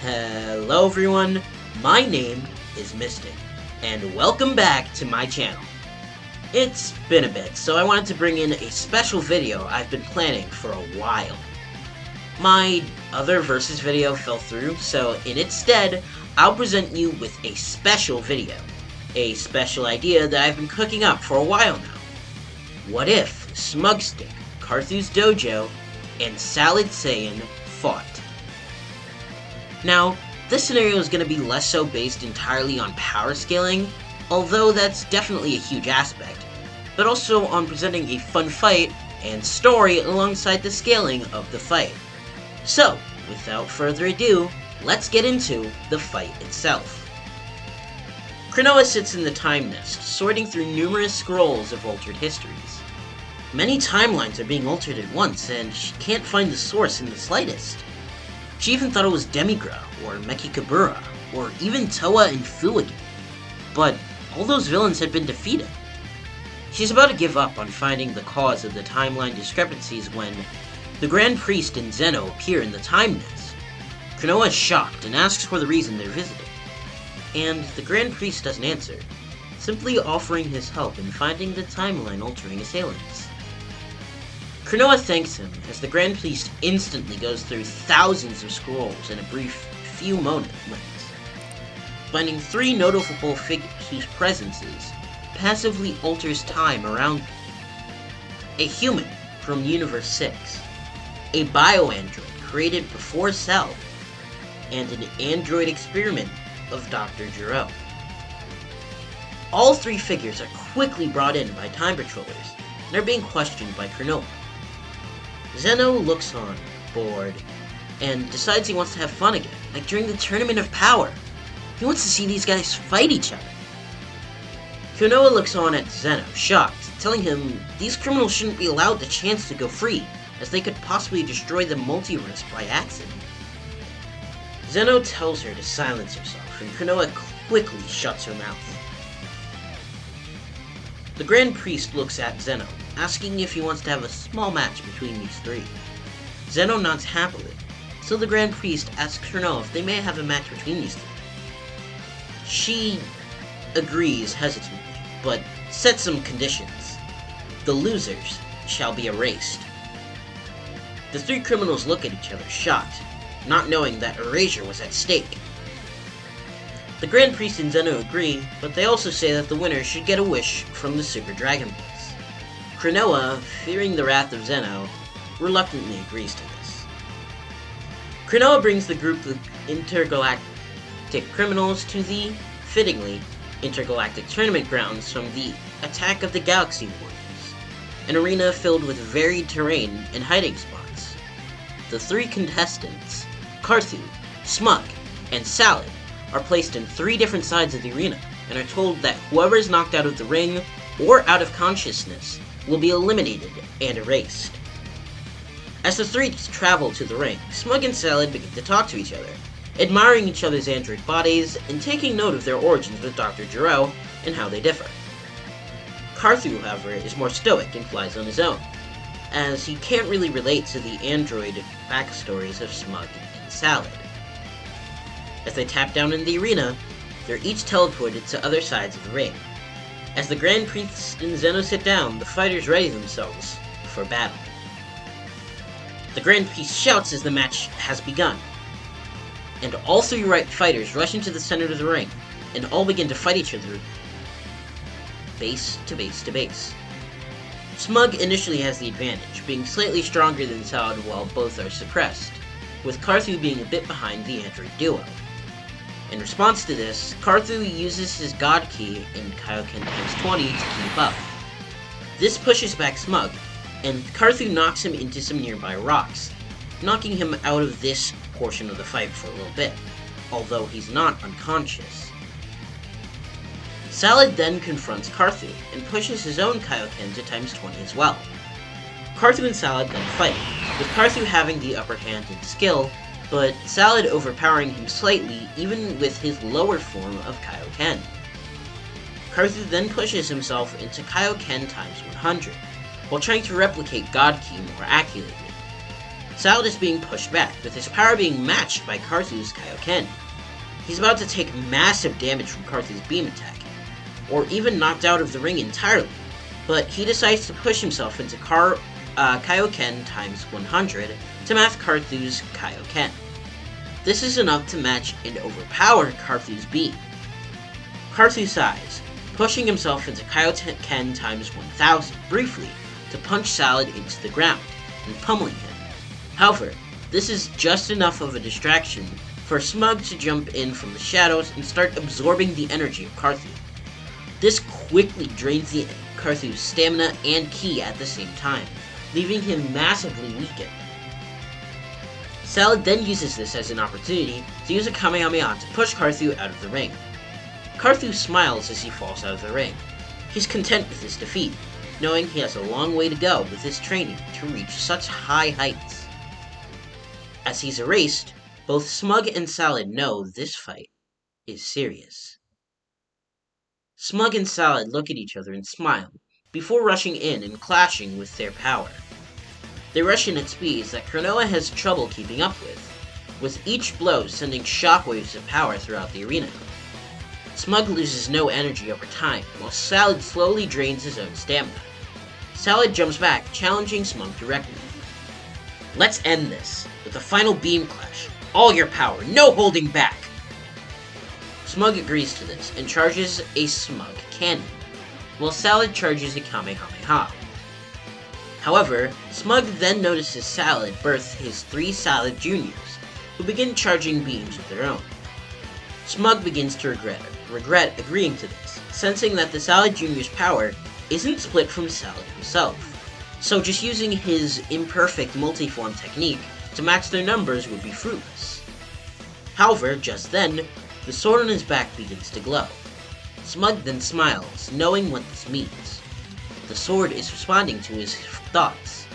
Hello everyone, my name is Mystic, and welcome back to my channel. It's been a bit, so I wanted to bring in a special video I've been planning for a while. My other versus video fell through, so in its stead, I'll present you with a special video. A special idea that I've been cooking up for a while now. What if Smugstick, Carthu's Dojo, and Salad Saiyan fought? Now, this scenario is going to be less so based entirely on power scaling, although that's definitely a huge aspect, but also on presenting a fun fight and story alongside the scaling of the fight. So, without further ado, let's get into the fight itself. Cronoa sits in the Time Nest, sorting through numerous scrolls of altered histories. Many timelines are being altered at once, and she can't find the source in the slightest. She even thought it was Demigra, or Mechikabura, or even Toa and Fuigi. But all those villains had been defeated. She's about to give up on finding the cause of the timeline discrepancies when the Grand Priest and Zeno appear in the Time Nest. Cronoa is shocked and asks for the reason they're visiting. And the Grand Priest doesn't answer, simply offering his help in finding the timeline-altering assailants. Cronoa thanks him as the Grand Priest instantly goes through thousands of scrolls in a brief few moments, finding three notable figures whose presences passively alters time around them. A human from Universe 6, a bio-android created before Cell, and an android experiment of Dr. Gero. All three figures are quickly brought in by time patrollers and are being questioned by Cronoa. Zeno looks on, bored, and decides he wants to have fun again, like during the Tournament of Power. He wants to see these guys fight each other. Cronoa looks on at Zeno, shocked, telling him these criminals shouldn't be allowed the chance to go free, as they could possibly destroy the multiverse by accident. Zeno tells her to silence herself, and Cronoa quickly shuts her mouth. The Grand Priest looks at Zeno, asking if he wants to have a small match between these three. Zeno nods happily, so the Grand Priest asks Cronoa if they may have a match between these three. She agrees hesitantly, but sets some conditions. The losers shall be erased. The three criminals look at each other, shocked, not knowing that erasure was at stake. The Grand Priest and Zeno agree, but they also say that the winner should get a wish from the Super Dragon Balls. Cronoa, fearing the wrath of Zeno, reluctantly agrees to this. Cronoa brings the group of intergalactic criminals to the, fittingly, intergalactic tournament grounds from the Attack of the Galaxy Warriors, an arena filled with varied terrain and hiding spots. The three contestants, Carthu, Smug, and Salad, are placed in three different sides of the arena, and are told that whoever is knocked out of the ring or out of consciousness will be eliminated and erased. As the three travel to the ring, Smug and Salad begin to talk to each other, admiring each other's android bodies and taking note of their origins with Dr. Gero and how they differ. Carthu, however, is more stoic and flies on his own, as he can't really relate to the android backstories of Smug and Salad. As they tap down in the arena, they're each teleported to other sides of the ring. As the Grand Priest and Zeno sit down, the fighters ready themselves for battle. The Grand Priest shouts as the match has begun, and all three fighters rush into the center of the ring, and all begin to fight each other, base to base to base. Smug initially has the advantage, being slightly stronger than Salad while both are suppressed, with Carthu being a bit behind the android duo. In response to this, Carthu uses his God Key in Kaioken times 20 to keep up. This pushes back Smug, and Carthu knocks him into some nearby rocks, knocking him out of this portion of the fight for a little bit, although he's not unconscious. Salad then confronts Carthu and pushes his own Kaioken to times 20 as well. Carthu and Salad then fight, with Carthu having the upper hand in skill, but Salad overpowering him slightly even with his lower form of Kaioken. Carthu then pushes himself into Kaioken times 100, while trying to replicate God Key more accurately. Salad is being pushed back, with his power being matched by Carthu's Kaioken. He's about to take massive damage from Carthu's beam attack, or even knocked out of the ring entirely, but he decides to push himself into Kaioken times 100 to match Carthu's Kaioken. This is enough to match and overpower Carthu's beam. Carthu sighs, pushing himself into Kaioken times 1000 briefly to punch Salad into the ground and pummeling him. However, this is just enough of a distraction for Smug to jump in from the shadows and start absorbing the energy of Carthu. This quickly drains Carthu's stamina and ki at the same time, leaving him massively weakened. Salad then uses this as an opportunity to use a Kamehameha to push Carthu out of the ring. Carthu smiles as he falls out of the ring. He's content with his defeat, knowing he has a long way to go with his training to reach such high heights. As he's erased, both Smug and Salad know this fight is serious. Smug and Salad look at each other and smile, before rushing in and clashing with their power. They rush in at speeds that Cronoa has trouble keeping up with each blow sending shockwaves of power throughout the arena. Smug loses no energy over time, while Salad slowly drains his own stamina. Salad jumps back, challenging Smug directly. "Let's end this with a final beam clash. All your power, no holding back!" Smug agrees to this and charges a Smug cannon, while Salad charges a Kamehameha. However, Smug then notices Salad birth his 3 Salad Juniors, who begin charging beams of their own. Smug begins to regret agreeing to this, sensing that the Salad Junior's power isn't split from Salad himself, so just using his imperfect multiform technique to match their numbers would be fruitless. However, just then, the sword on his back begins to glow. Smug then smiles, knowing what this means. The sword is responding to his thoughts.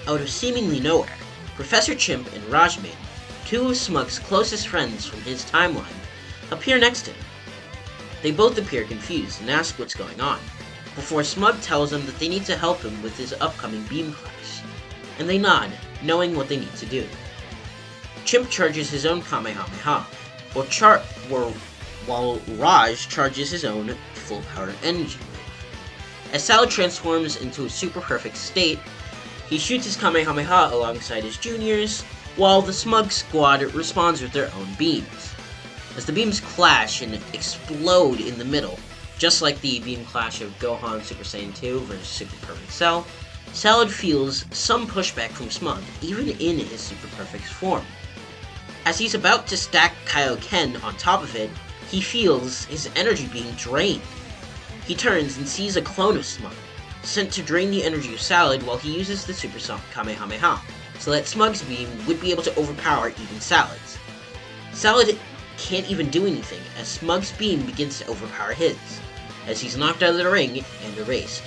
Out of seemingly nowhere, Professor Chimp and Rajmain, 2 of Smug's closest friends from his timeline, appear next to him. They both appear confused and ask what's going on, before Smug tells them that they need to help him with his upcoming beam clash, and they nod, knowing what they need to do. Chimp charges his own Kamehameha, while Raj charges his own full-power energy wave. As Salad transforms into a super-perfect state, he shoots his Kamehameha alongside his juniors, while the Smug squad responds with their own beams. As the beams clash and explode in the middle, just like the beam clash of Gohan Super Saiyan 2 versus Super Perfect Cell, Salad feels some pushback from Smug, even in his Super Perfect form. As he's about to stack Kaioken on top of it, he feels his energy being drained. He turns and sees a clone of Smug, sent to drain the energy of Salad while he uses the Super Kamehameha, so that Smug's beam would be able to overpower even Salad's. Salad can't even do anything, as Smug's beam begins to overpower his, as he's knocked out of the ring and erased.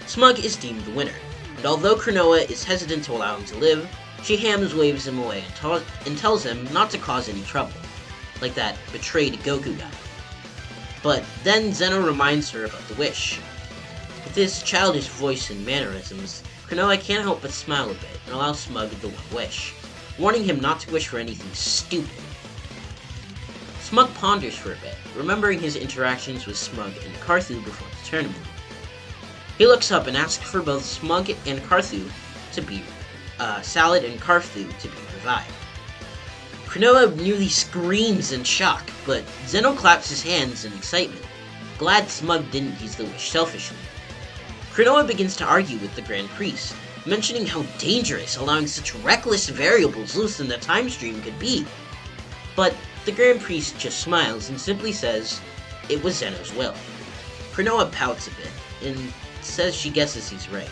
Smug is deemed the winner, and although Cronoa is hesitant to allow him to live, she waves him away and tells him not to cause any trouble, like that betrayed Goku guy. But then Zeno reminds her about the wish. With his childish voice and mannerisms, Cronoa can't help but smile a bit and allow Smug the one wish, warning him not to wish for anything stupid. Smug ponders for a bit, remembering his interactions with Smug and Carthu before the tournament. He looks up and asks for both Smug and Carthu to be Salad and Carthu to be revived. Cronoa nearly screams in shock, but Zeno claps his hands in excitement, glad Smug didn't use the wish selfishly. Cronoa begins to argue with the Grand Priest, mentioning how dangerous allowing such reckless variables loose in the time stream could be. But the Grand Priest just smiles and simply says it was Zeno's will. Cronoa pouts a bit and says she guesses he's right.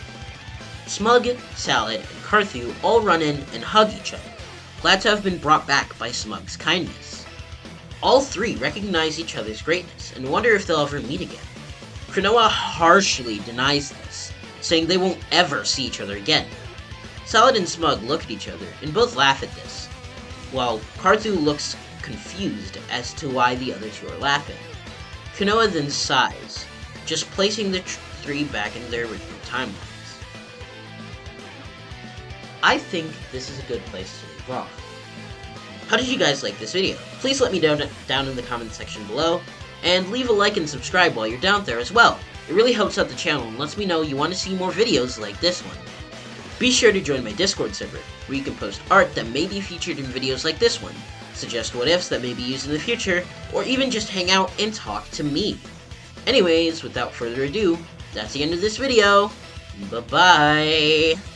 Smug, Salad, and Carthu all run in and hug each other, glad to have been brought back by Smug's kindness. All 3 recognize each other's greatness and wonder if they'll ever meet again. Cronoa harshly denies this, saying they won't ever see each other again. Salad and Smug look at each other and both laugh at this, while Carthu looks confused as to why the other 2 are laughing. Cronoa then sighs, just placing the 3 back in their original timelines. I think this is a good place to leave off. How did you guys like this video? Please let me know down in the comment section below, and leave a like and subscribe while you're down there as well. It really helps out the channel and lets me know you want to see more videos like this one. Be sure to join my Discord server, where you can post art that may be featured in videos like this one, suggest what-ifs that may be used in the future, or even just hang out and talk to me. Anyways, without further ado, that's the end of this video. Bye-bye!